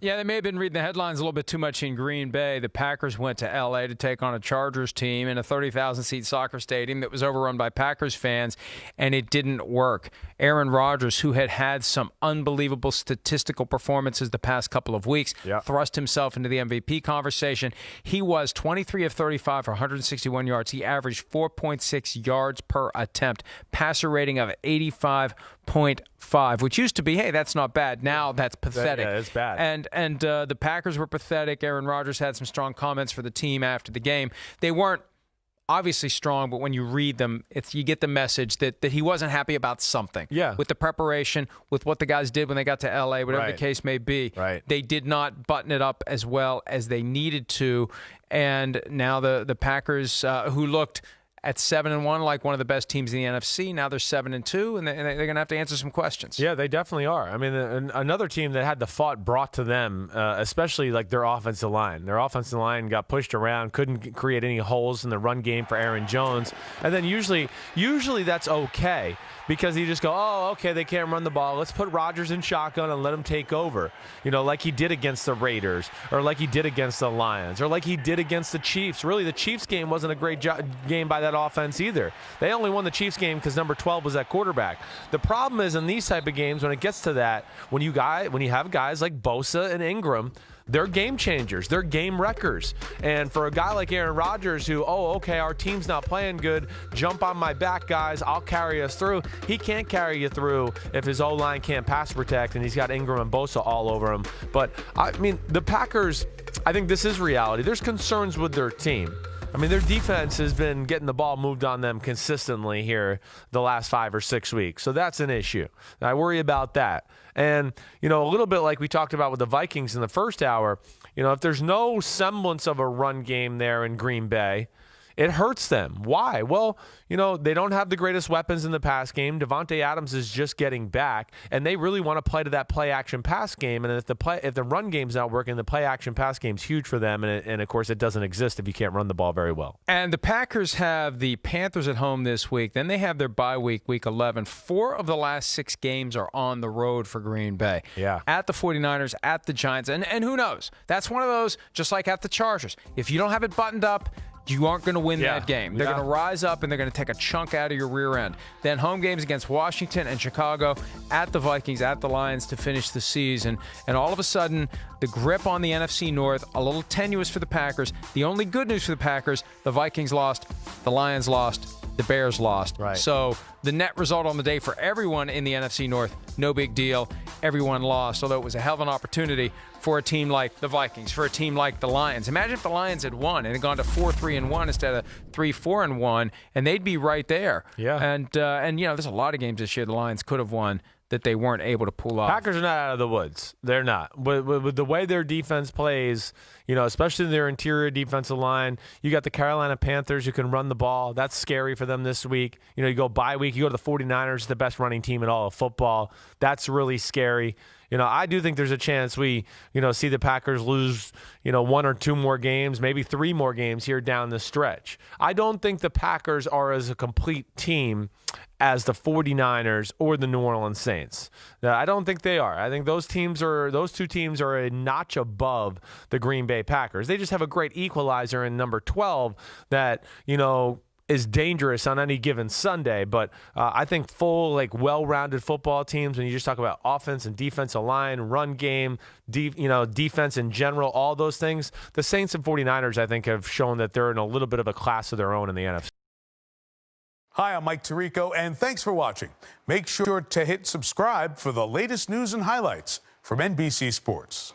Yeah, they may have been reading the headlines a little bit too much in Green Bay. The Packers went to L.A. to take on a Chargers team in a 30,000-seat soccer stadium that was overrun by Packers fans, and it didn't work. Aaron Rodgers, who had had some unbelievable statistical performances the past couple of weeks, thrust himself into the MVP conversation. He was 23 of 35 for 161 yards. He averaged 4.6 yards per attempt, passer rating of 85.5, which used to be, hey, that's not bad. Now that's pathetic. Yeah, it's bad. And the Packers were pathetic. Aaron Rodgers had some strong comments for the team after the game. They weren't obviously strong, but when you read them, you get the message that he wasn't happy about something. Yeah. With the preparation, with what the guys did when they got to L.A., whatever the case may be. Right. They did not button it up as well as they needed to. And now the Packers, who looked at 7-1, like one of the best teams in the NFC. Now they're 7-2, and they're going to have to answer some questions. Yeah, they definitely are. I mean, another team that had the fault brought to them, especially like their offensive line. Their offensive line got pushed around, couldn't create any holes in the run game for Aaron Jones. And then usually that's okay because you just go, oh, okay, they can't run the ball. Let's put Rodgers in shotgun and let him take over. You know, like he did against the Raiders, or like he did against the Lions, or like he did against the Chiefs. Really, the Chiefs game wasn't a great game by that offense either. They only won the Chiefs game because number 12 was at quarterback. The problem is in these type of games, when it gets to that, when you have guys like Bosa and Ingram, they're game changers. They're game wreckers. And for a guy like Aaron Rodgers who, okay, our team's not playing good, jump on my back, guys, I'll carry us through. He can't carry you through if his O-line can't pass protect and he's got Ingram and Bosa all over him. But, I mean, the Packers, I think this is reality. There's concerns with their team. I mean, their defense has been getting the ball moved on them consistently here the last 5 or 6 weeks. So that's an issue. I worry about that. And, you know, a little bit like we talked about with the Vikings in the first hour, you know, if there's no semblance of a run game there in Green Bay, it hurts them. Why? Well, you know, they don't have the greatest weapons in the pass game. Devontae Adams is just getting back, and they really want to play to that play-action pass game. And if the run game's not working, the play-action pass game's huge for them. And of course, it doesn't exist if you can't run the ball very well. And the Packers have the Panthers at home this week. Then they have their bye week, week 11. 4 of the last 6 games are on the road for Green Bay. Yeah. At the 49ers, at the Giants. And who knows? That's one of those, just like at the Chargers. If you don't have it buttoned up, you aren't going to win that game. They're going to rise up, and they're going to take a chunk out of your rear end. Then home games against Washington and Chicago, at the Vikings, at the Lions to finish the season. And all of a sudden, the grip on the NFC North, a little tenuous for the Packers. The only good news for the Packers, the Vikings lost, the Lions lost, the Bears lost. Right. So the net result on the day for everyone in the NFC North, no big deal. Everyone lost, although it was a hell of an opportunity for a team like the Vikings, for a team like the Lions. Imagine if the Lions had won and had gone to 4-3-1 instead of 3-4-1, and they'd be right there. Yeah. And you know, there's a lot of games this year the Lions could have won that they weren't able to pull off. Packers are not out of the woods. They're not. With the way their defense plays, you know, especially their interior defensive line, you got the Carolina Panthers who can run the ball. That's scary for them this week. You know, you go bye week, you go to the 49ers, the best running team in all of football. That's really scary. You know, I do think there's a chance we, you know, see the Packers lose, you know, 1 or 2 more games, maybe 3 more games here down the stretch. I don't think the Packers are as a complete team as the 49ers or the New Orleans Saints. I don't think they are. I think those two teams are a notch above the Green Bay Packers. They just have a great equalizer in number 12 that, you know, is dangerous on any given Sunday. But I think full, like, well-rounded football teams, when you just talk about offense and defensive line, run game, defense in general, all those things, the Saints and 49ers, I think, have shown that they're in a little bit of a class of their own in the NFC. Hi, I'm Mike Tirico, and thanks for watching. Make sure to hit subscribe for the latest news and highlights from NBC Sports.